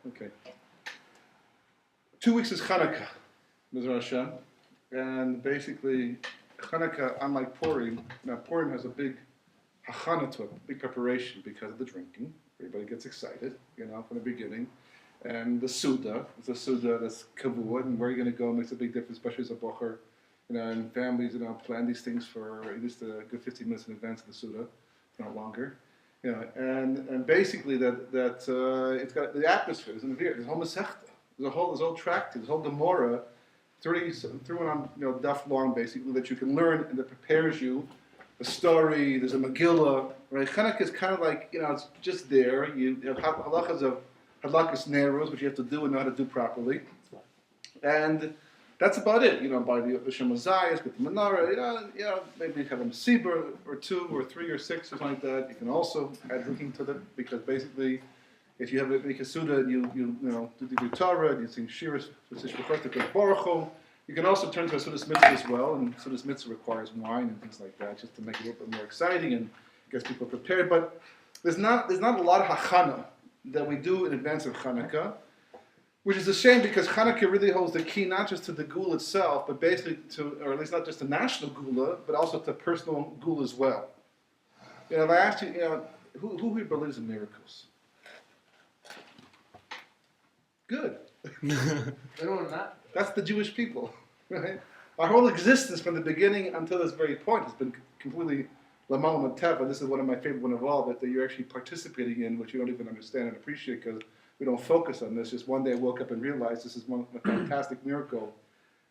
Okay. 2 weeks is Chanukah, Mizra Hashem. And basically, Chanukah, unlike Purim, now Purim has a big hachana to it, big preparation because of the drinking. Everybody gets excited, from the beginning. And the Suda, it's a Suda that's kavua, and where you're going to go makes a big difference, especially as a bocher. And families, plan these things for at least a good 15 minutes in advance of the Suda, if not longer. And basically it's got the atmosphere, there's a whole Masechta, there's a whole tractate, there's a whole Gemara, through and on, daf long basically, that you can learn and that prepares you. The story, there's a Megillah, right? Chanukah is kind of like, it's just there. You have halachas of halakas neros, which you have to do and know how to do properly. And that's about it, by the Shem Mosiah, get the menorah, maybe have a Mesiba or 2 or 3 or 6 or something like that. You can also add drinking to them, because basically, if you have a make a Suda and you do the Torah, and you sing Shiras, you can also turn to a Sudas Mitzvah as well, and Sudas Mitzvah requires wine and things like that, just to make it a little bit more exciting and gets people prepared. But there's not a lot of hachana that we do in advance of Chanukah, which is a shame, because Chanukah really holds the key not just to the gula itself, but basically or at least not just the national gula, but also to personal gula as well. If I asked you, who here believes in miracles? Good. That's the Jewish people, right? Our whole existence from the beginning until this very point has been completely Lamal Mateva. This is one of my favorite one of all that you're actually participating in, which you don't even understand and appreciate because we don't focus on this. Just one day I woke up and realized this is a fantastic miracle.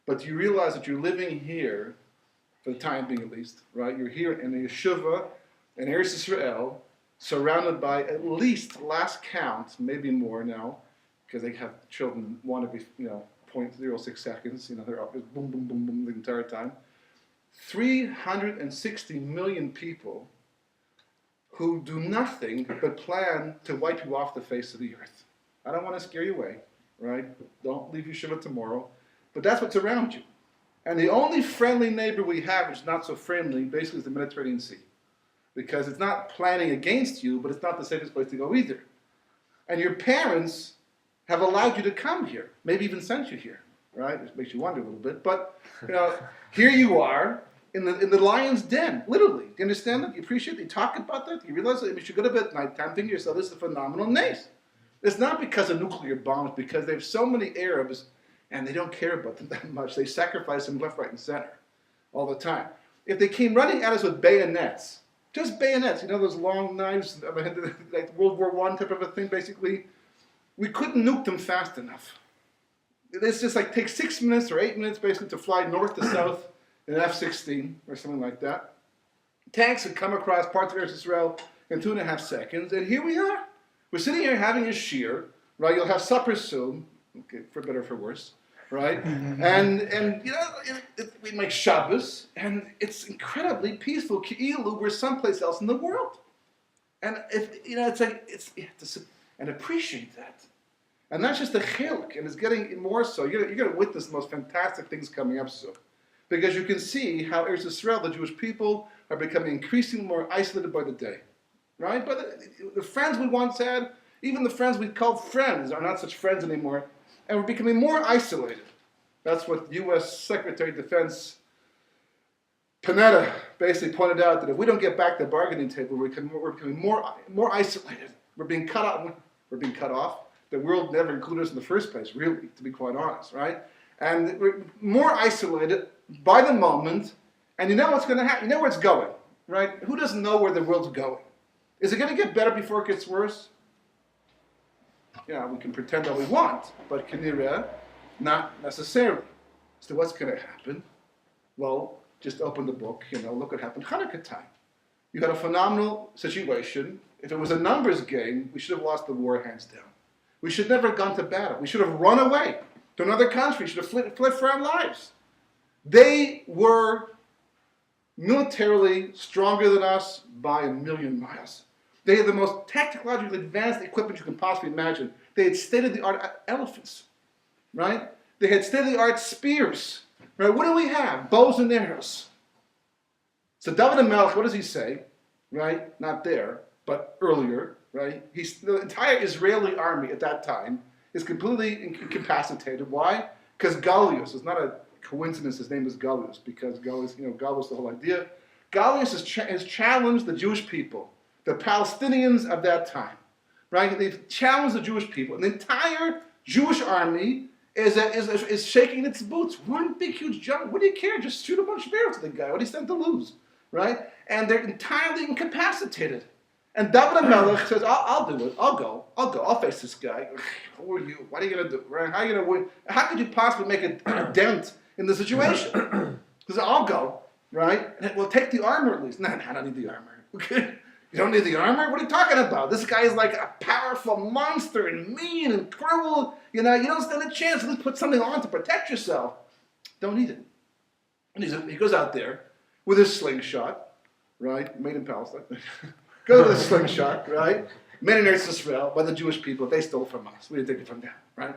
But you realize that you're living here, for the time being at least, right? You're here in a yeshiva in Eretz Yisrael, surrounded by at least, last count, maybe more now, because they have children one every 0.06 seconds. They're up boom, boom, boom, boom the entire time. 360 million people who do nothing but plan to wipe you off the face of the earth. I don't want to scare you away, right? Don't leave yeshiva tomorrow. But that's what's around you. And the only friendly neighbor we have, which is not so friendly, basically is the Mediterranean Sea. Because it's not planning against you, but it's not the safest place to go either. And your parents have allowed you to come here, maybe even sent you here, right? Which makes you wonder a little bit. But, here you are in the lion's den, literally. Do you understand that? Do you appreciate that? You talk about that? Do you realize that? You should go to bed at nighttime thinking to yourself, this is a phenomenal nace. It's not because of nuclear bombs, because they have so many Arabs, and they don't care about them that much. They sacrifice them left, right, and center all the time. If they came running at us with bayonets, just bayonets, those long knives, like World War I type of a thing, basically, we couldn't nuke them fast enough. It's just like take 6 minutes or 8 minutes, basically, to fly north to south in an F-16 or something like that. Tanks would come across parts of Eretz Israel in 2.5 seconds, and here we are. We're sitting here having a shear, right? You'll have supper soon, okay, for better or for worse, right? And we make Shabbos, and it's incredibly peaceful. Ki'ilu, we're someplace else in the world, and and appreciate that. And that's just a chilk, and it's getting more so. You're going to witness the most fantastic things coming up soon, because you can see how Eretz Yisrael, the Jewish people, are becoming increasingly more isolated by the day. Right? But the friends we once had, even the friends we called friends, are not such friends anymore. And we're becoming more isolated. That's what U.S. Secretary of Defense Panetta basically pointed out, that if we don't get back to the bargaining table, we're becoming more isolated. We're being cut off. The world never included us in the first place, really, to be quite honest, right? And we're more isolated by the moment, and you know what's going to happen. You know where it's going, right? Who doesn't know where the world's going? Is it going to get better before it gets worse? Yeah, we can pretend that we want, but kinireh, not necessarily. So what's going to happen? Well, just open the book, look what happened Hanukkah time. You had a phenomenal situation. If it was a numbers game, we should have lost the war hands down. We should never have gone to battle. We should have run away to another country. We should have fled for our lives. They were militarily stronger than us by 1,000,000 miles. They had the most technologically advanced equipment you can possibly imagine. They had state-of-the-art elephants, right? They had state-of-the-art spears, right? What do we have? Bows and arrows. So David HaMelech, what does he say? Right? Not there, but earlier, right? The entire Israeli army at that time is completely incapacitated. Why? Because Galius, it's not a coincidence his name is Galius, because Galius, Galius, the whole idea. Galius has challenged the Jewish people, the Palestinians of that time, right? They've challenged the Jewish people. And the entire Jewish army is shaking its boots. One big, huge jump. What do you care? Just shoot a bunch of arrows at the guy. What do you stand to lose, right? And they're entirely incapacitated. And David HaMelech says, I'll do it. I'll go. I'll face this guy. Who are you? What are you going to do? Right? How are you going to win? How could you possibly make a dent in the situation? Because I'll go, right? And we'll take the armor at least. No, I don't need the armor. Okay? You don't need the armor? What are you talking about? This guy is like a powerful monster and mean and cruel. You don't stand a chance. Let's put something on to protect yourself. Don't need it. And he goes out there with his slingshot, right? Made in Palestine. Goes with his slingshot, right? Made in Eretz Israel by the Jewish people. They stole from us. We didn't take it from them, right?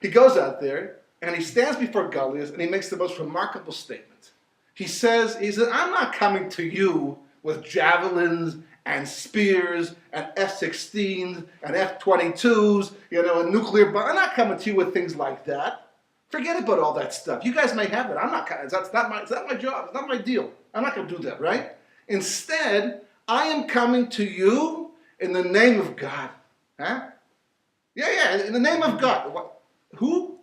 He goes out there and he stands before Goliath and he makes the most remarkable statement. He says, I'm not coming to you with javelins and spears and F-16s and F-22s, and nuclear bombs. I'm not coming to you with things like that. Forget about all that stuff. You guys may have it. I'm not. It's not my job. It's not my deal. I'm not going to do that, right? Instead, I am coming to you in the name of God. Huh? Yeah, in the name of God. What? Who?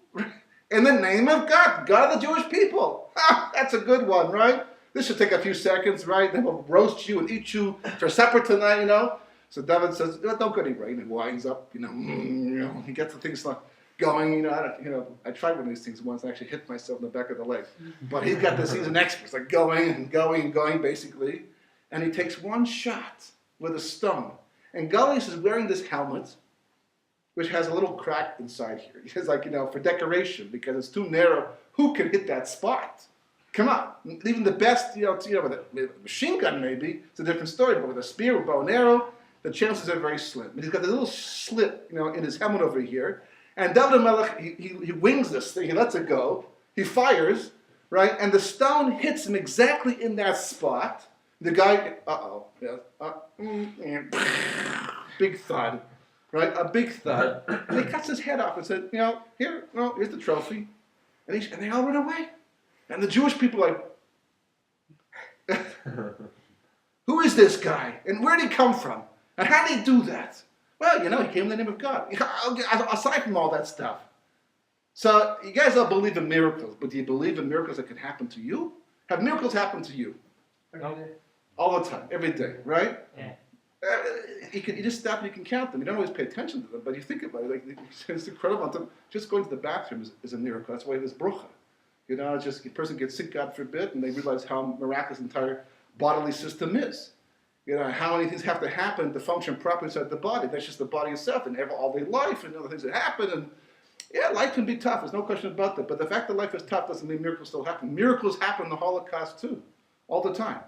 In the name of God. God of the Jewish people. That's a good one, right? This should take a few seconds, right? Then we'll roast you and eat you for supper tonight, So David says, don't go anywhere. He winds up, he gets the things going, I tried one of these things once and actually hit myself in the back of the leg. But he's an expert. It's like going and going and going, basically. And he takes one shot with a stone. And Goliath is wearing this helmet, which has a little crack inside here. It's like, for decoration, because it's too narrow. Who can hit that spot? Come on. Even the best, with a machine gun maybe, it's a different story. But with a spear, with bow and arrow, the chances are very slim. But he's got this little slit, in his helmet over here. And David HaMelech, he wings this thing. He lets it go. He fires, right? And the stone hits him exactly in that spot. The guy, big thud, right? A big thud. And he cuts his head off and said, here's the trophy. And they all run away. And the Jewish people are like, who is this guy? And where did he come from? And how did he do that? Well, he came in the name of God. Aside from all that stuff. So you guys all believe in miracles, but do you believe in miracles that can happen to you? Have miracles happen to you? All the time, every day, right? Yeah. You just stop and you can count them. You don't always pay attention to them, but you think about it. It's incredible. Just going to the bathroom is a miracle. That's why it is brucha. Just a person gets sick, God forbid, and they realize how miraculous the entire bodily system is. How many things have to happen to function properly inside the body. That's just the body itself, and all day life, and other things that happen. And yeah, life can be tough. There's no question about that. But the fact that life is tough doesn't mean miracles still happen. Miracles happen in the Holocaust too, all the time.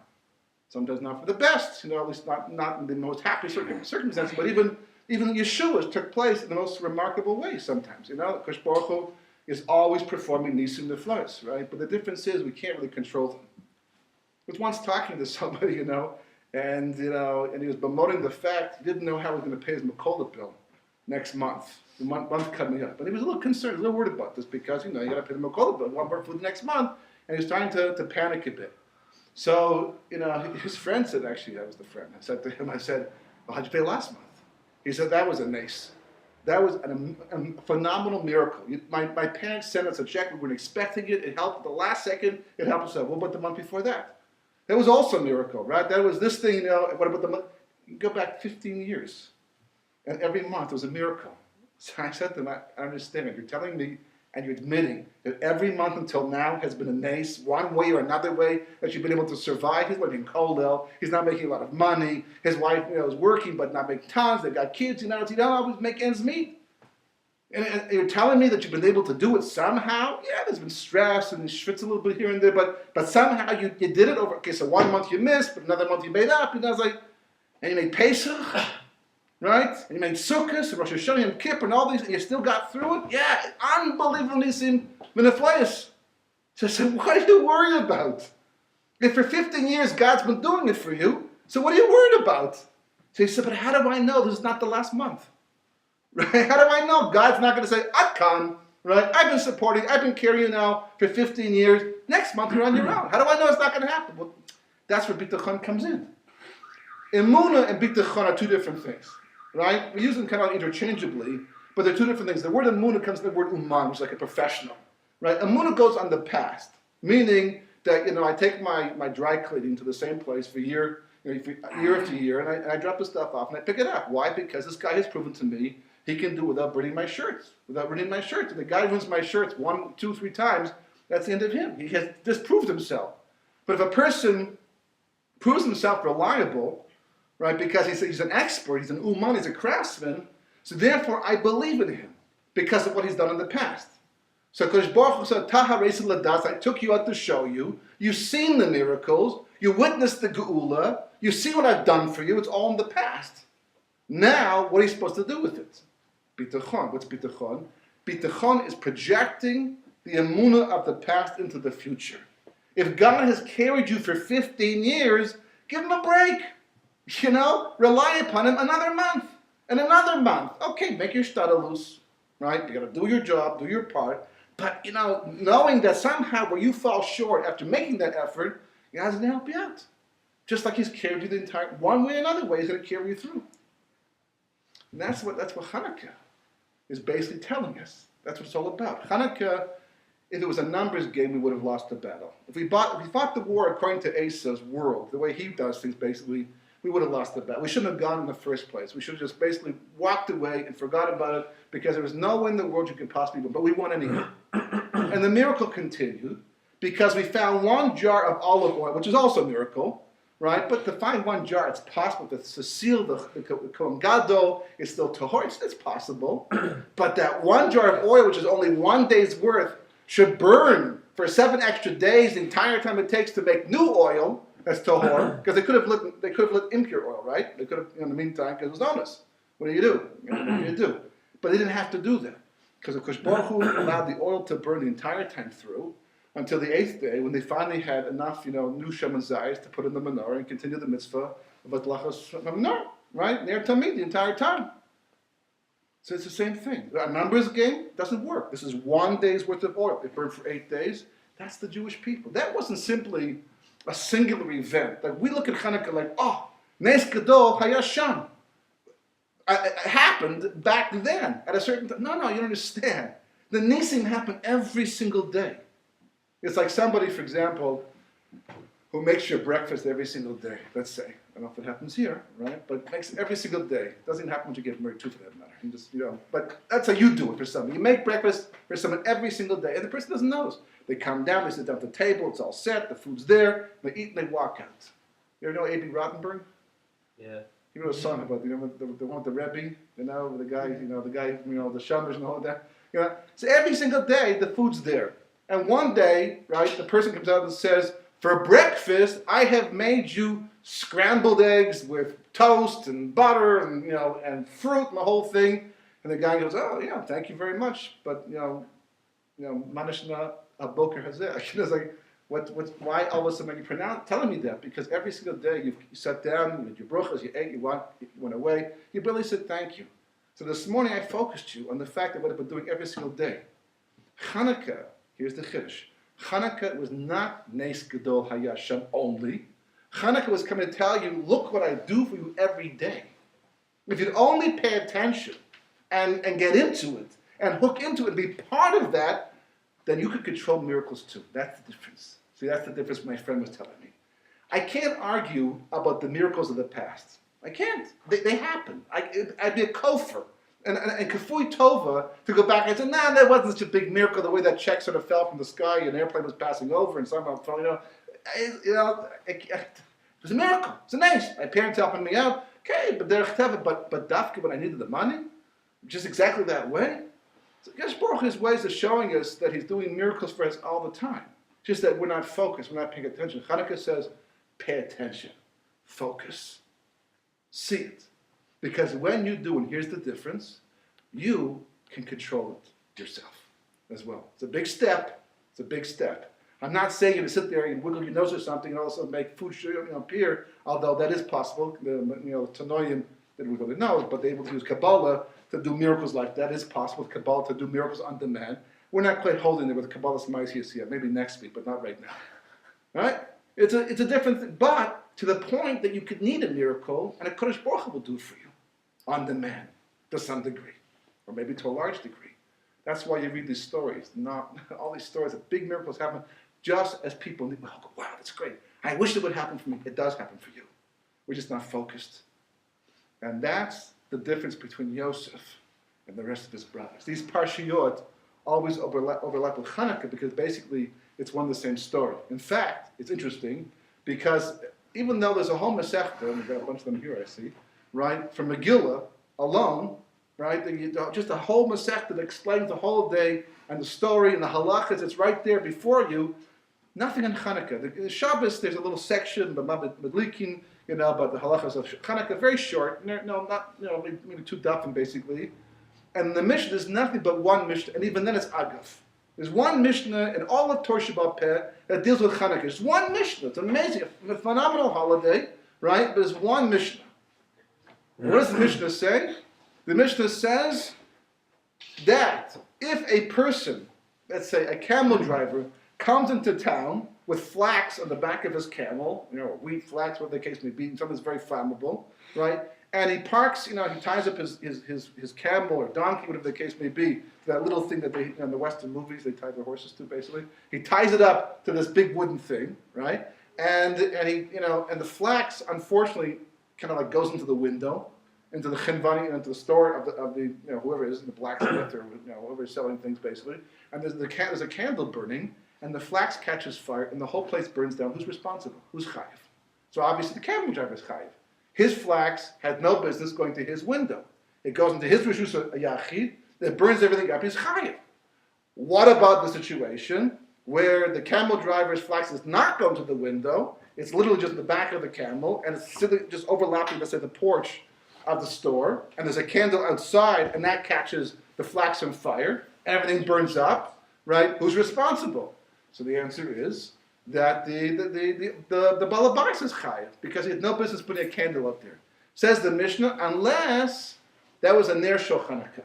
Sometimes not for the best, at least not in the most happy circumstances. But even Yeshua's took place in the most remarkable way sometimes. Kosh Baruch Hu is always performing nisim neflos, right? But the difference is we can't really control them. I was once talking to somebody, and he was bemoaning the fact he didn't know how he was going to pay his Makola bill next month, the month coming up. But he was a little concerned, a little worried about this because, you got to pay the Makola bill, one more for the next month, and he was starting to panic a bit. So, his friend said, actually, that was the friend. I said to him, well, how'd you pay last month? He said, that was a nace. That was a phenomenal miracle. My parents sent us a check. We weren't expecting it. It helped at the last second. It helped us out. What about the month before that? That was also a miracle, right? That was this thing, what about the month? You go back 15 years. And every month was a miracle. So I said to him, I understand. You're telling me and you're admitting that every month until now has been a nace, one way or another way, that you've been able to survive. He's living in Koldel. He's not making a lot of money. His wife, is working, but not making tons. They've got kids, he don't always make ends meet. And you're telling me that you've been able to do it somehow? Yeah, there's been stress and schwitz a little bit here and there, but somehow you did it over. Okay, so 1 month you missed, but another month you made up. And I was like, and you made Pesach, right? And you made Sukkot and Rosh Hashanah and Kippur and all these, and you still got through it? Yeah, unbelievably in Menefleis. So I said, what are you worried about? If for 15 years God's been doing it for you, so what are you worried about? So he said, but how do I know this is not the last month? Right? How do I know God's not going to say, Atkan, right? I've been carrying you now for 15 years. Next month you're on your own. How do I know it's not going to happen? Well, that's where bitachon comes in. Emunah and bitachon are two different things, right? We use them kind of interchangeably, but they're two different things. The word emunah comes from the word uman, which is like a professional, right? Emunah goes on the past, meaning that, I take my dry cleaning to the same place for year after year, and I drop the stuff off and I pick it up. Why? Because this guy has proven to me he can do without burning my shirts, And the guy ruins my shirts 1, 2, 3 times, that's the end of him. He has disproved himself. But if a person proves himself reliable, right, because he's an expert, he's an uman, he's a craftsman, so therefore I believe in him because of what he's done in the past. So Kodesh Baruch Hu said, Taha Reisa Ladas, I took you out to show you. You've seen the miracles. You witnessed the Geula. You see what I've done for you. It's all in the past. Now, what are you supposed to do with it? Bitachon. What's bitachon? Bitachon is projecting the emunah of the past into the future. If God has carried you for 15 years, give him a break. Rely upon him another month and another month. Okay, make your shtada loose, right? You got to do your job, do your part. But, knowing that somehow where you fall short after making that effort, God is going to help you out. Just like he's carried you the entire, one way or another way, he's going to carry you through. And that's what Chanukah is basically telling us. That's what it's all about. Chanukah, if it was a numbers game, we would have lost the battle. If we fought the war according to Eisav's world, the way he does things basically, we would have lost the battle. We shouldn't have gone in the first place. We should have just basically walked away and forgot about it because there was no way in the world you could possibly win. But we won anyway. And the miracle continued because we found one jar of olive oil, which is also a miracle, right? But to find one jar, it's possible to seal the Kohen Gadol is still tahor. It's possible. But that one jar of oil, which is only 1 day's worth, should burn for 7 extra days, the entire time it takes to make new oil. That's tahor, because they could have lit impure oil, right? They could have, in the meantime, because it was onus. What do you do? What do you do? But they didn't have to do that, because Kodesh Baruch Hu allowed the oil to burn the entire time through until the 8th day, when they finally had enough, new shaman zayis to put in the menorah and continue the mitzvah of atlachas menorah, right? Near tamid the entire time. So it's the same thing. A numbers game doesn't work. This is 1 day's worth of oil. It burned for 8 days. That's the Jewish people. That wasn't simply a singular event. Like we look at Chanukah like, Nes Gadol Hayasham. It happened back then at a certain time. No, you don't understand. The Nisim happened every single day. It's like somebody, for example, who makes your breakfast every single day. Let's say, I don't know if it happens here, right? But makes every single day. It doesn't happen when you get married too, for that matter. You just, But that's how you do it for someone. You make breakfast for someone every single day, and the person doesn't know. They come down, they sit down at the table, it's all set, the food's there, they eat and they walk out. You ever know A.B. Rottenberg? Yeah. You know a song about the one with the Rabbi, the guy, the Shamers and all that. So every single day the food's there. And one day, right, the person comes out and says, for breakfast, I have made you scrambled eggs with toast and butter and and fruit and the whole thing. And the guy goes, thank you very much, but manishna aboker hazeh. It's like, why all of a sudden are you telling me that? Because every single day you sat down, you had your brochas, you ate, you went away, you barely said thank you. So this morning I focused you on the fact that what I've been doing every single day. Chanukah, here's the chiddush. Chanukah was not Nes Gadol Hayasham only. Chanukah was coming to tell you, look what I do for you every day. If you'd only pay attention and get into it and hook into it and be part of that, then you could control miracles too. That's the difference. See, that's the difference my friend was telling me. I can't argue about the miracles of the past. I can't. They happen. I'd be a kofar. And kafui tova to go back and say, that wasn't such a big miracle, the way that check sort of fell from the sky and an airplane was passing over and somehow fell, it was a miracle. It's a nice. My parents helping me out. Okay, but dafka when I needed the money, just exactly that way. So Kodesh Baruch Hu's ways of showing us that he's doing miracles for us all the time. Just that we're not focused, we're not paying attention. Chanukah says, pay attention, focus, see it. Because when you do, and here's the difference, you can control it yourself as well. It's a big step. It's a big step. I'm not saying you to sit there and wiggle your nose or something and also make food appear, although that is possible. The Tanoim didn't wiggle their nose, but they're able to use Kabbalah to do miracles like that. It's possible with Kabbalah to do miracles on demand. We're not quite holding it with Kabbalah's Maisius yet. Maybe next week, but not right now. Right? It's a different thing. But to the point that you could need a miracle, and a Kodesh Baruch Hu will do it for you on demand to some degree, or maybe to a large degree. That's why you read these stories. Not all these stories of big miracles happen just as people need. Oh, wow, that's great. I wish it would happen for me. It does happen for you. We're just not focused. And that's the difference between Yosef and the rest of his brothers. These parshiyot always overlap with Chanukah because basically it's one and the same story. In fact, it's interesting because even though there's a whole Masechta, and we've got a bunch of them here, I see, right, from Megillah alone, right, just a whole Masechta that explains the whole day and the story and the halachas, it's right there before you. Nothing on Chanukah. The Shabbos, there's a little section, the Madlikin, about the halachas of Chanukah, very short. No, not, maybe 2 dafim basically. And the Mishnah, there's nothing but one Mishnah, and even then it's Agav. There's one Mishnah in all of Torah Shabbat Peh that deals with Chanukah. There's one Mishnah. It's amazing, a phenomenal holiday, right? But there's one Mishnah. What does the Mishnah say? The Mishnah says that if a person, let's say a camel driver, comes into town with flax on the back of his camel, wheat, flax, whatever the case may be, something that's very flammable, right? And he parks, he ties up his camel or donkey, whatever the case may be, to that little thing that they, in the Western movies, they tie their horses to, basically. He ties it up to this big wooden thing, right? And he, and the flax, unfortunately, kind of like goes into the window, into the chinvani, into the store of the whoever it is, the blacksmith or whoever is selling things, basically. And there's a candle burning, and the flax catches fire, and the whole place burns down. Who's responsible? Who's chayiv? So obviously the camel driver is chayiv. His flax had no business going to his window. It goes into his reshus yachid, it burns everything up, he's chayiv. What about the situation where the camel driver's flax is not going to the window, it's literally just in the back of the camel, and it's just overlapping, let's say, the porch of the store, and there's a candle outside, and that catches the flax on fire, everything burns up, right? Who's responsible? So the answer is that the balabais is chayav because he had no business putting a candle up there. Says the Mishnah, unless that was a ner shel Chanukah.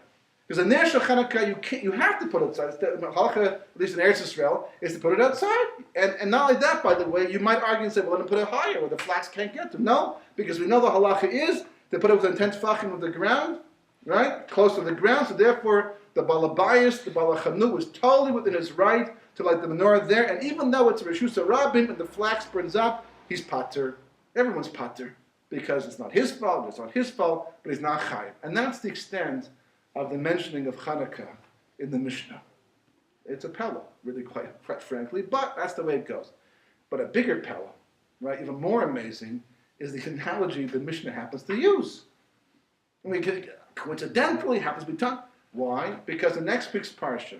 Because a ner shel Chanukah, you have to put it outside. The halacha, at least in Eretz Yisrael, is to put it outside. And not only that, by the way, you might argue and say, well, let me put it higher where the flax can't get to. No, because we know the halacha is to put it within 10 tefachim of the ground, right, close to the ground. So therefore, the balabayas, the balachanu, is totally within his right to light the menorah there, and even though it's Reshus Rabim and the flax burns up, he's pater. Everyone's pater because it's not his fault, it's not his fault, but he's not chayiv. And that's the extent of the mentioning of Chanukah in the Mishnah. It's a pella, really quite frankly, but that's the way it goes. But a bigger pella, right, even more amazing, is the analogy the Mishnah happens to use. I mean, coincidentally happens to be taught. Why? Because the next week's Parsha,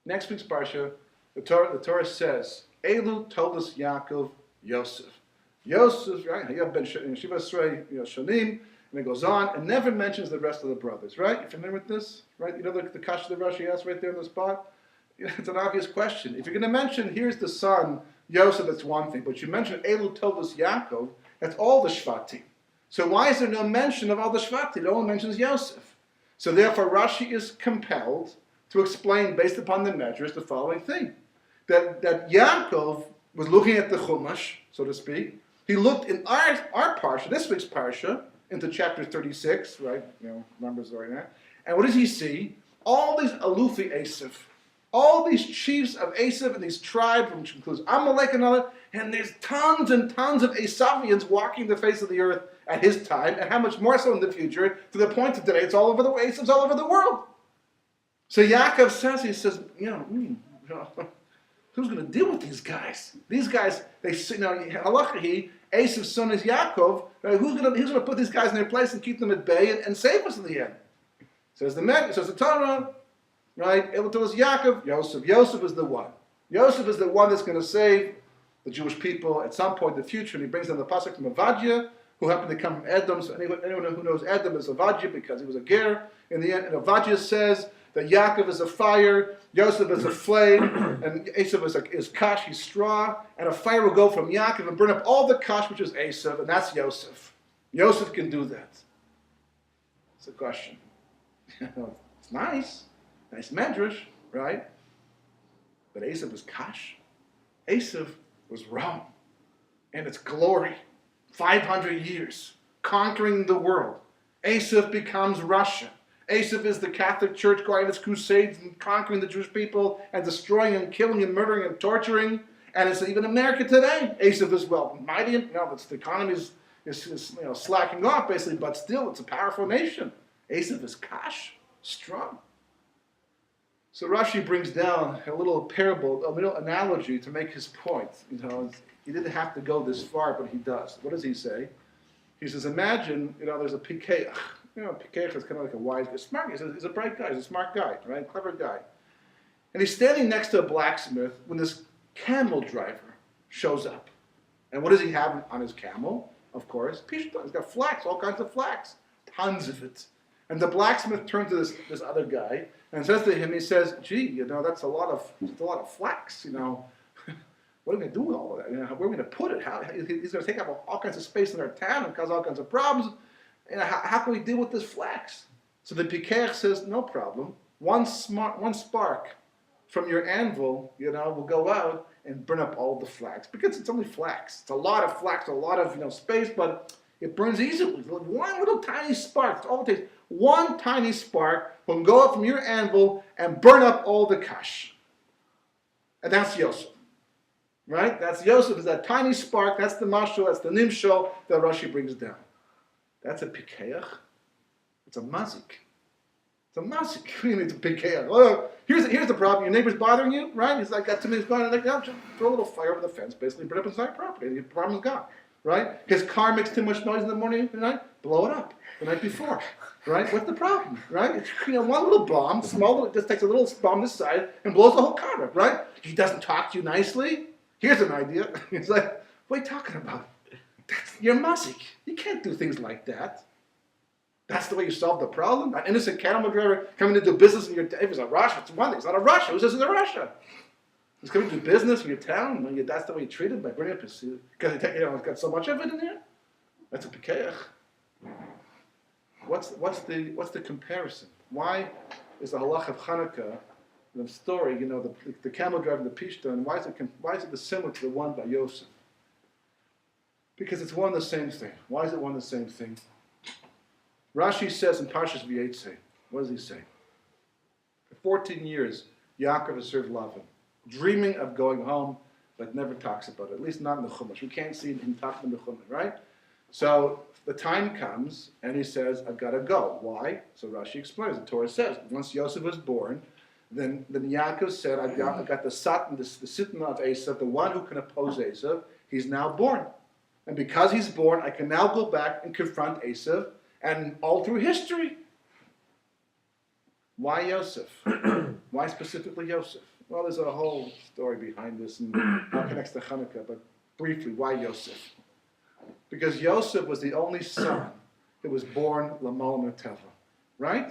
the Torah says, Elu told us Yaakov Yosef. Yosef, right? He had been Shiva Srei Shanim, and it goes on, and never mentions the rest of the brothers, right? You familiar with this? Right? You know the kasha the Rashi asked right there on the spot? It's an obvious question. If you're going to mention, here's the son, Yosef, that's one thing, but you mention Elu told us Yaakov, that's all the Shvatim. So why is there no mention of all the Shvatim? It only mentions Yosef. So therefore, Rashi is compelled to explain, based upon the measures, the following thing. That Yaakov was looking at the Chumash, so to speak. He looked in our Parsha, this week's Parsha, into chapter 36, right? Numbers right now. And what does he see? All these Alufi Eisav, all these chiefs of Eisav and these tribes, which includes Amalek and other, and there's tons and tons of Eisavians walking the face of the earth at his time, and how much more so in the future, to the point that today it's all over the Eisav's all over the world. So Yaakov says, who's going to deal with these guys? These guys, halacha Eisav's son is Yaakov. Right? Who's going to put these guys in their place and keep them at bay and save us in the end? Says the Torah, right? It will tell us Yaakov, Yosef. Yosef is the one. Yosef is the one that's going to save the Jewish people at some point in the future. And he brings them the pasuk from Avadia, who happened to come from Edom. So anyone who knows Edom is Avadia because he was a ger. In the end, and Avadia says that Yaakov is a fire, Yosef is a flame, and Eisav is kash, he's straw, and a fire will go from Yaakov and burn up all the kash, which is Eisav, and that's Yosef. Yosef can do that. It's a question. It's nice medrash, right? But Eisav was kash. Eisav was wrong. And its glory, 500 years, conquering the world. Eisav becomes Russia. Eisav is the Catholic Church going on its crusades and conquering the Jewish people and destroying and killing and murdering and torturing. And it's even America today. Eisav is mighty. The economy is slacking off basically, but still it's a powerful nation. Eisav is kash, strong. So Rashi brings down a little parable, a little analogy to make his point. He didn't have to go this far, but he does. What does he say? He says, imagine, there's a Pikeach. Pikeach is kind of like a wise guy, smart guy. He's a bright guy, he's a smart guy, right? Clever guy. And he's standing next to a blacksmith when this camel driver shows up. And what does he have on his camel? Of course, pishta. He's got flax, all kinds of flax, tons of it. And the blacksmith turns to this other guy and says to him, he says, gee, that's a lot of flax, What are we going to do with all of that? Where are we going to put it? He's going to take up all kinds of space in our town and cause all kinds of problems. How can we deal with this flax? So the Pikeach says, no problem. One spark from your anvil, will go out and burn up all the flax. Because it's only flax. It's a lot of flax, a lot of space, but it burns easily. One little tiny spark. That's all it takes. One tiny spark will go up from your anvil and burn up all the kash. And that's Yosef. Right? That's Yosef, is that tiny spark, that's the mashal, that's the nimshal that Rashi brings down. That's a pikeach. It's a mazik. It's a mazik. You need to pikeach. Oh, here's the problem. Your neighbor's bothering you, right? He's like, got too many going, just throw a little fire over the fence, basically, burn up his entire property. Your problem's gone. Right? His car makes too much noise in the morning and night, blow it up the night before. Right? What's the problem? Right? It's, one little bomb, it just takes a little bomb this side and blows the whole car up, right? He doesn't talk to you nicely. Here's an idea. He's like, what are you talking about? You're mazik. You can't do things like that. That's the way you solve the problem? An innocent camel driver coming to do business in your town. If it's a Russia, it's one thing. It's not a Russia. Who says it's a Russia? He's coming to do business in your town. That's the way you treat it by bringing up his... Because it's got so much of it in there. That's a pikeach. What's the comparison? Why is the halach of Chanukah, the story, the camel driving the pishta, and why is it similar to the one by Yosef? Because it's one and the same thing. Why is it one and the same thing? Rashi says in Parashat V'yetzei, what does he say? For 14 years, Yaakov has served Lavan, dreaming of going home, but never talks about it, at least not in the Chumash. We can't see him talk in the Chumash, right? So the time comes, and he says, I've got to go. Why? So Rashi explains, the Torah says, once Yosef was born, then Yaakov said, I've got the Satan, the Satan of Eisav, the one who can oppose Eisav, he's now born. And because he's born, I can now go back and confront Eisav, and all through history. Why Yosef? Why specifically Yosef? Well, there's a whole story behind this, and how it connects to Chanukah, but briefly, why Yosef? Because Yosef was the only son that was born Lamal Teva, right?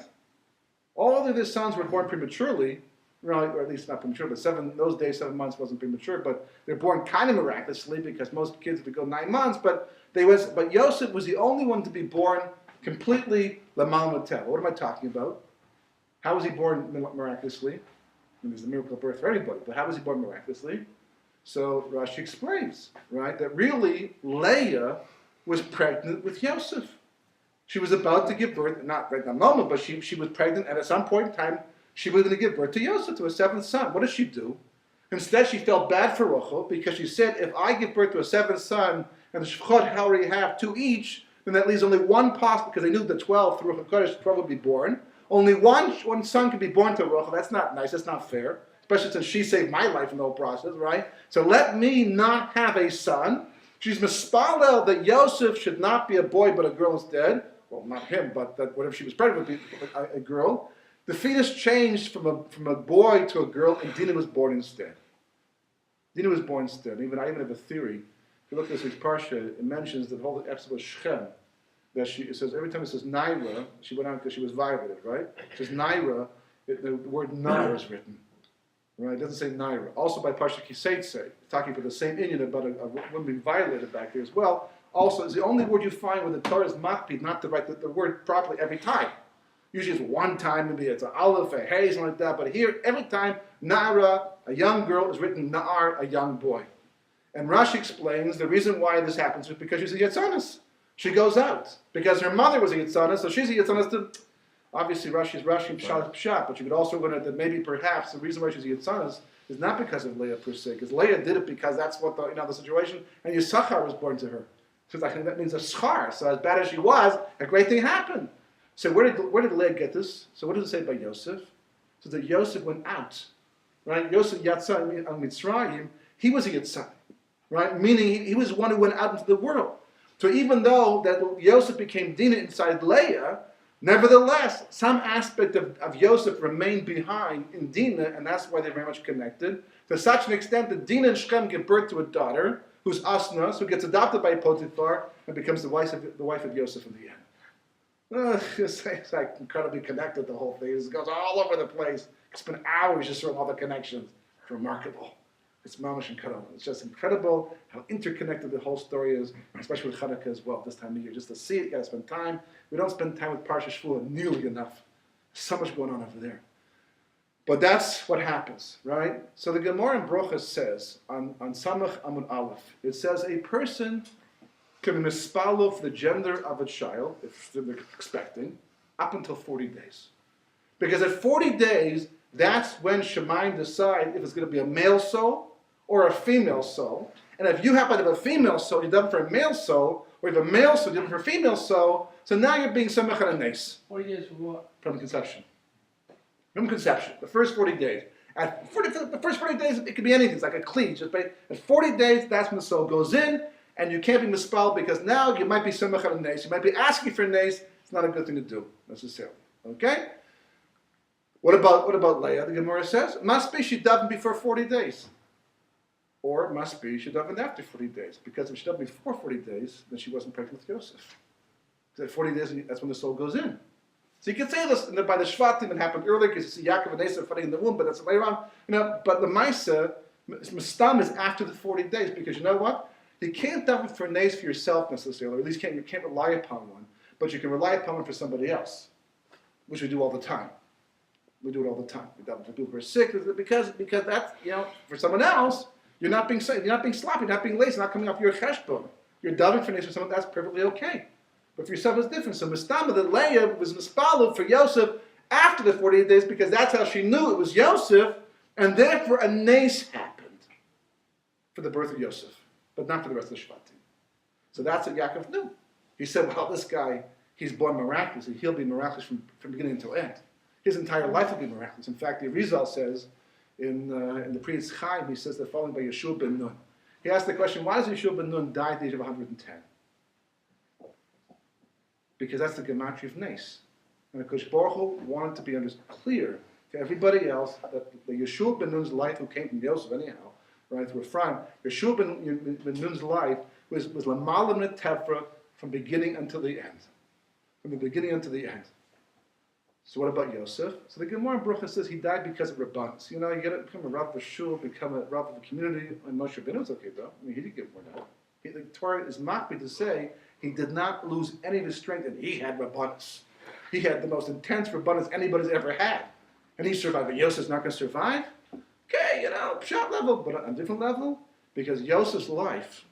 All the other sons were born prematurely, or at least not premature, but those days, 7 months wasn't premature, but they're born kind of miraculously because most kids would go 9 months, but Yosef was the only one to be born completely Lamal Teva. What am I talking about? How was he born miraculously? There's a miracle of birth for everybody, but how was he born miraculously? So Rashi explains, right, that really Leah was pregnant with Yosef. She was about to give birth, not right in that moment, but she was pregnant, and at some point in time, she was going to give birth to Yosef, to a seventh son. What did she do? Instead, she felt bad for Rachel, because she said, if I give birth to a seventh son, and the Shechot already have 2 each, then that leaves only one possible, because they knew the 12 through Rachel 12 would be born. Only one son could be born to Rachel. That's not nice, that's not fair. Especially since she saved my life in the whole process, right? So let me not have a son. She's mispalel that Yosef should not be a boy but a girl instead. Well, not him, but that whatever she was pregnant with, a girl. The fetus changed from a boy to a girl, and Dinah was born instead. Dinah was born instead. I even have a theory. If you look at this week's Parsha, it mentions that the whole episode was Shem. That it says every time it says Naira, she went out because she was violated, right? It says Naira, the word Naira is written. Right? It doesn't say Naira. Also by Parashat Kiseitse, talking about the same Indian about a woman being violated back there as well. also is the only word you find where the Torah is makpid, not to write the word properly every time. Usually it's one time, maybe it's an aleph, a hey, something like that. But here, every time, Na'ara, a young girl, is written Na'ar, a young boy. And Rashi explains the reason why this happens is because she's a Yitzanis. She goes out. Because her mother was a Yitzanis, so she's a Yitzanis to... Obviously, Rashi's Rashi, Pshat, Pshat, but you could also learn that maybe perhaps the reason why she's a Yitzanis is not because of Leah per se, because Leah did it because that's what the situation, and Yisachar was born to her. So like, that means a schar. So as bad as she was, a great thing happened. So where did Leah get this? So what does it say about Yosef? So that Yosef went out, right? Yosef Yatsa on Mitzrayim, he was a Yitzhak, right? Meaning he was one who went out into the world. So even though that Yosef became Dinah inside Leah, nevertheless, some aspect of Yosef remained behind in Dinah, and that's why they're very much connected, to such an extent that Dinah and Shechem give birth to a daughter, who's Asna, who gets adopted by Potiphar, and becomes the wife of Yosef in the end. It's like incredibly connected, the whole thing. It goes all over the place. It's been hours just from all the connections. It's remarkable. It's mamash incredible. It's just incredible how interconnected the whole story is, especially with Chanukah as well, this time of year. Just to see it, you got to spend time. We don't spend time with Parashat HaShavua nearly enough. There's so much going on over there. But that's what happens, right? So the Gemara in Brochas says, on Samach Amud Aleph, it says a person can be mispalo for the gender of a child, if they're expecting, up until 40 days. Because at 40 days, that's when Shemaim decide if it's going to be a male soul or a female soul. And if you happen to have a female soul, you're done for a male soul, or you have a male soul, you're done for a female soul, so now you're being samech on a nes. 40 days from what? From conception. From conception, the first 40 days. The first 40 days, it could be anything. It's like a cleat. At 40 days, that's when the soul goes in, and you can't be mispal because now you might be samech on a nes. You might be asking for a nes. It's not a good thing to do, necessarily. Okay? What about Leah? The Gemara says, must be she davened before 40 days. Or must be she davened after 40 days. Because if she davened before 40 days, then she wasn't pregnant with Yosef. Because at 40 days, that's when the soul goes in. So you can say this by the Shvatim, it happened earlier, because you see Yaakov and Eisav fighting in the womb, but that's later on. But the Maisa, Mistam is after the 40 days, because you know what? You can't daven for a nes for yourself necessarily, or at least you can't rely upon one, but you can rely upon one for somebody else, which we do all the time. We do it all the time. We daven for people who are sick, because that's, for someone else, you're not being sloppy, you're not being lazy, not coming off your cheshbon. You're davening for nes for someone, that's perfectly okay. But for yourself, it's different. So Mistama, that Leah was mispalu for Yosef after the 48 days, because that's how she knew it was Yosef, and therefore a nes happened for the birth of Yosef, but not for the rest of the Shvatim. So that's what Yaakov knew. He said, well, this guy, he's born miraculously. He'll be miraculous from beginning until end. His entire life will be miraculous. In fact, the Rizal says, in the Prius Chaim, he says the following by Yeshua ben Nun. He asked the question, why does Yeshua ben Nun die at the age of 110? Because that's the gematria of nes. And the Kosh Baruch Hu wanted to be clear to everybody else that the Yeshua ben Nun's life, who came from Yosef anyhow, right, through Ephraim, Yeshua ben Nun's life was lamalam netefra from beginning until the end. From the beginning until the end. So what about Yosef? So the Gemara in Baruch says he died because of Rabbanis. You got to become a Rav of a shul, become a Rav of a community. And Moshe Rabbeinu's okay though. I mean, he didn't get more now. The Torah is makbid to say he did not lose any of his strength, and he had Rabbanis. He had the most intense Rabbanis anybody's ever had. And he survived. But Yosef's not going to survive? Okay, Pshat level, but on a different level, because Yosef's life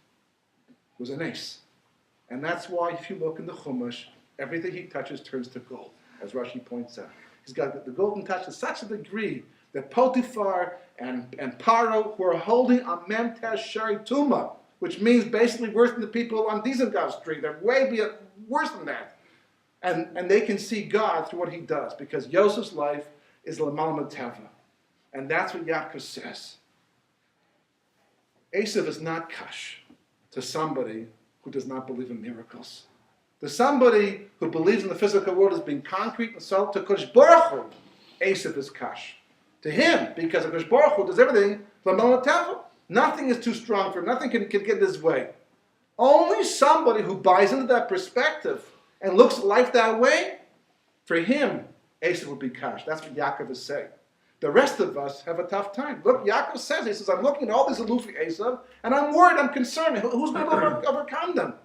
was an ace. And that's why if you look in the Chumash, everything he touches turns to gold, as Rashi points out. He's got the golden touch to such a degree that Potiphar and Paro, who are holding a Memtesh Shari Tuma, which means basically worse than the people on Dizengoff Street. They're way worse than that. And they can see God through what he does, because Yosef's life is L'malam Teva. And that's what Yaakov says. Eisav is not kash to somebody who does not believe in miracles. To somebody who believes in the physical world as being concrete and so, to Kosh Baruch Hu, Eisav is kash. To him, because Kosh Baruch Hu does everything L'malam Teva. Nothing is too strong for him. Nothing can get in his way. Only somebody who buys into that perspective and looks at life that way, for him, Eisav will be kash. That's what Yaakov is saying. The rest of us have a tough time. Look, Yaakov says, he says, I'm looking at all these alufi Eisav, and I'm worried, I'm concerned. Who's going to overcome them?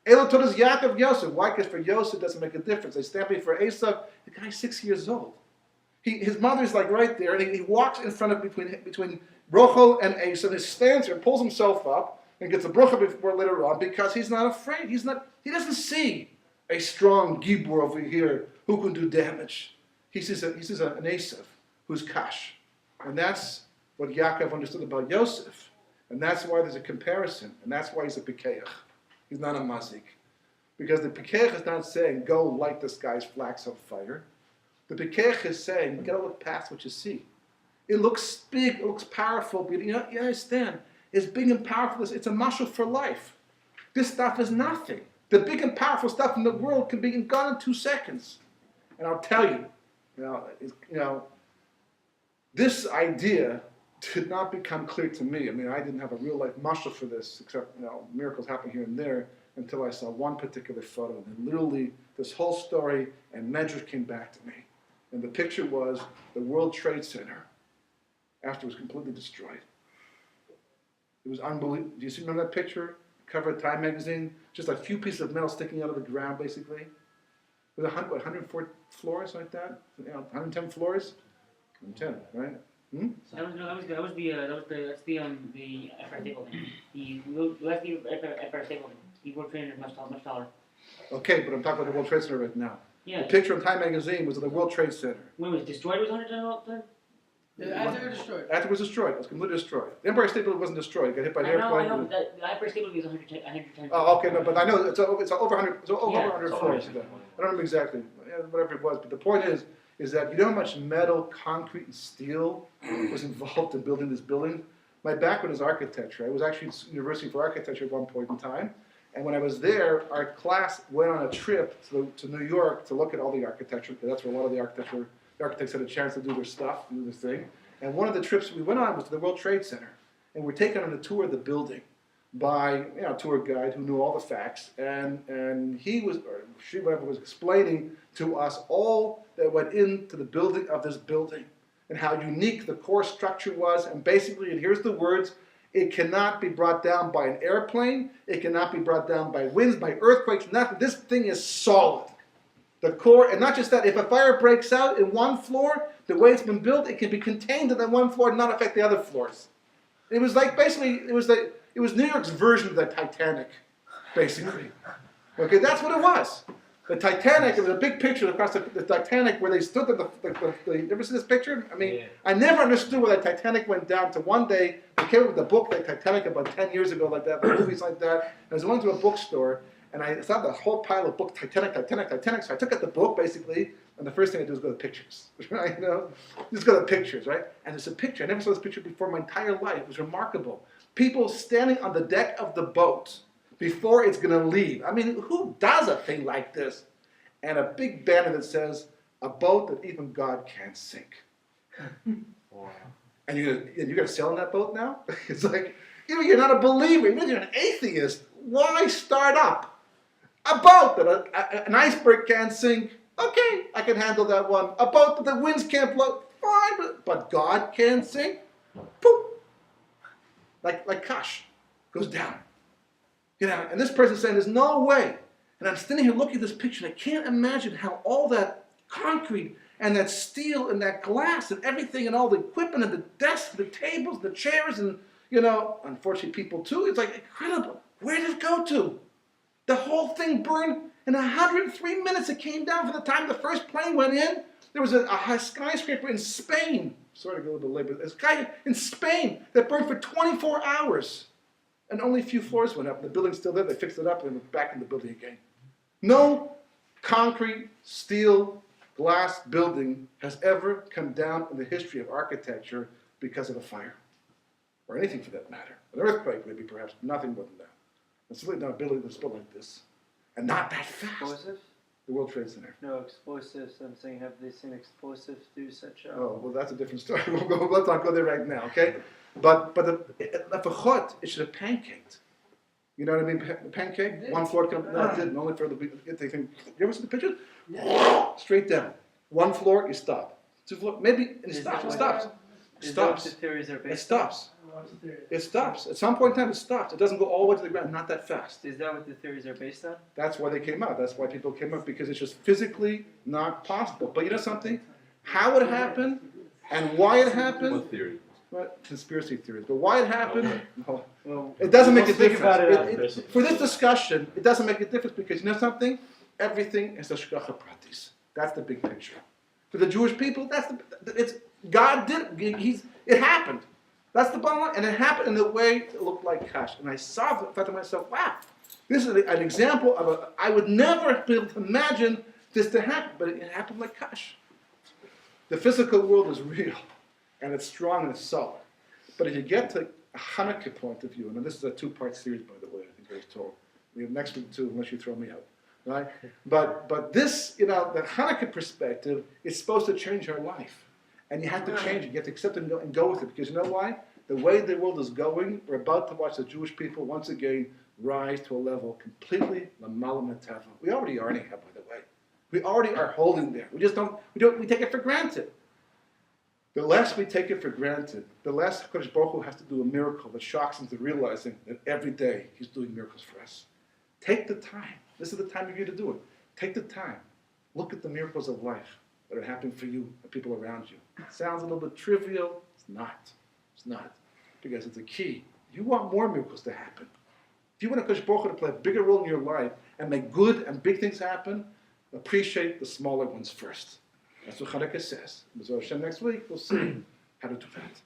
Elo told us Yaakov Yosef. Why? Because for Yosef it doesn't make a difference. They stamping for Eisav. The guy's 6 years old. His mother's like right there, and he walks in front of between Rochel and Eisav. He stands there, pulls himself up, and gets a bracha before later on because he's not afraid. He doesn't see a strong gibor over here who can do damage. He sees an Eisav who's kash, and that's what Yaakov understood about Yosef, and that's why there's a comparison, and that's why he's a pikeach. He's not a mazik, because the pikeach is not saying go light this guy's flax on fire. The pikeach is saying you got to look past what you see. It looks big, it looks powerful, but you understand. It's big and powerful. It's a mashal for life. This stuff is nothing. The big and powerful stuff in the world can be gone in 2 seconds. And I'll tell you, this idea did not become clear to me. I mean, I didn't have a real life mashal for this, except miracles happen here and there, until I saw one particular photo. And then literally, this whole story and measure came back to me. And the picture was the World Trade Center after it was completely destroyed. It was unbelievable. Do you remember that picture? Cover of Time magazine? Just a few pieces of metal sticking out of the ground, basically. With 104 floors like that? 110 floors? 110, right? So that's the Empire State Building. That's the Empire State Building. The World Trade Center is much taller. Okay, but I'm talking about the World Trade Center right now. Yeah. The picture in Time magazine was of the World Trade Center. When it was destroyed, it was 110. After it was destroyed. After it was destroyed. It was completely destroyed. The Empire State Building wasn't destroyed. It got hit by an airplane. I know. The Empire State Building is 110. Oh, okay, no, but I know it's over 100. It's over Yeah, 100 floors. I don't remember exactly, whatever it was. But the point is that you know how much metal, concrete, and steel was involved in building this building. My background is architecture. I was actually at University for Architecture at one point in time, and when I was there, our class went on a trip to New York to look at all the architecture. Because that's where a lot of the architects had a chance to do their stuff, do their thing. And one of the trips we went on was to the World Trade Center. And we're taken on a tour of the building by a tour guide who knew all the facts. And he was, or she, whatever, was explaining to us all that went into the building of this building and how unique the core structure was. And basically, and here's the words, it cannot be brought down by an airplane. It cannot be brought down by winds, by earthquakes, nothing. This thing is solid. The core, and not just that, if a fire breaks out in one floor, the way it's been built, it can be contained in that one floor and not affect the other floors. It was like, basically, it was New York's version of the Titanic, basically. Okay, that's what it was. The Titanic, there was a big picture across the Titanic where they stood at you ever see this picture? I mean, yeah. I never understood where the Titanic went down to one day, they came up with a book like Titanic about 10 years ago like that, movies like that, and I was going to a bookstore, and I saw the whole pile of books, Titanic. So I took out the book, basically, and the first thing I do is go to pictures, right? Just go to pictures, right? And there's a picture. I never saw this picture before my entire life. It was remarkable. People standing on the deck of the boat before it's going to leave. I mean, who does a thing like this? And a big banner that says, a boat that even God can't sink. Wow. And you're going to sail in that boat now? It's like, even you're not a believer, even if you're an atheist, why start up a boat that an iceberg can't sink? Okay, I can handle that one. A boat that the winds can't blow, fine, but God can't sink? Poof. Like Kash, goes down. And this person's saying, there's no way. And I'm standing here looking at this picture, and I can't imagine how all that concrete and that steel and that glass and everything and all the equipment and the desks, the tables, the chairs, and, unfortunately people too, it's like incredible. Where did it go to? The whole thing burned in 103 minutes. It came down from the time the first plane went in. There was a skyscraper in Spain. Sorry to go a little bit late, but a sky in Spain that burned for 24 hours. And only a few floors went up. The building's still there. They fixed it up and went back in the building again. No concrete, steel, glass building has ever come down in the history of architecture because of a fire. Or anything for that matter. An earthquake, maybe, perhaps. Nothing more than that. It's really not a building that's built like this. And not that fast. Explosives? The World Trade Center. No, explosives. I'm saying, have they seen explosives do such a... Oh, well, that's a different story. Let's not go there right now, okay? But for chot, it should have pancaked. You know what I mean? Pancake? One floor comes... No, it didn't. Only for the... They think, you ever see the pictures? Straight down. One floor, you stop. Two floor, maybe, and it stops. Is that what stops. the theories are It based on? stops. It stops. At some point in time, it stops. It doesn't go all the way to the ground, not that fast. Is that what the theories are based on? That's why they came out. That's why people came up, because it's just physically not possible. But you know something? How it happened and why it happened, What theory? well, conspiracy theories, but why it happened, no, Well, it doesn't make a we'll speak difference. about it after. For this discussion, it doesn't make a difference, because you know something? Everything is the shkacha pratis. That's the big picture. For the Jewish people, God did it. It happened. That's the bottom line. And it happened in a way that looked like cash. And I thought to myself, wow, this is an example of I would never be able to imagine this to happen, but it happened like cash. The physical world is real, and it's strong and it's solid. But if you get to a Hanukkah point of view, and this is a two-part series, by the way, I think I was told. We have next week too, unless you throw me out. Right? But this, the Hanukkah perspective is supposed to change our life. And you have to change it. You have to accept it and go with it. Because you know why? The way the world is going, we're about to watch the Jewish people once again rise to a level completely lamala metava. We already are anyhow, by the way. We already are holding there. We take it for granted. The less we take it for granted, the less HaKadosh Baruch Hu has to do a miracle that shocks into realizing that every day He's doing miracles for us. Take the time. This is the time of year to do it. Take the time. Look at the miracles of life that are happening for you and people around you. It sounds a little bit trivial. It's not. It's not. Because it's a key. You want more miracles to happen. If you want HaKadosh Baruch Hu to play a bigger role in your life and make good and big things happen, appreciate the smaller ones first. That's what Chanukah says. B'ezras Hashem next week, we'll see how to do that.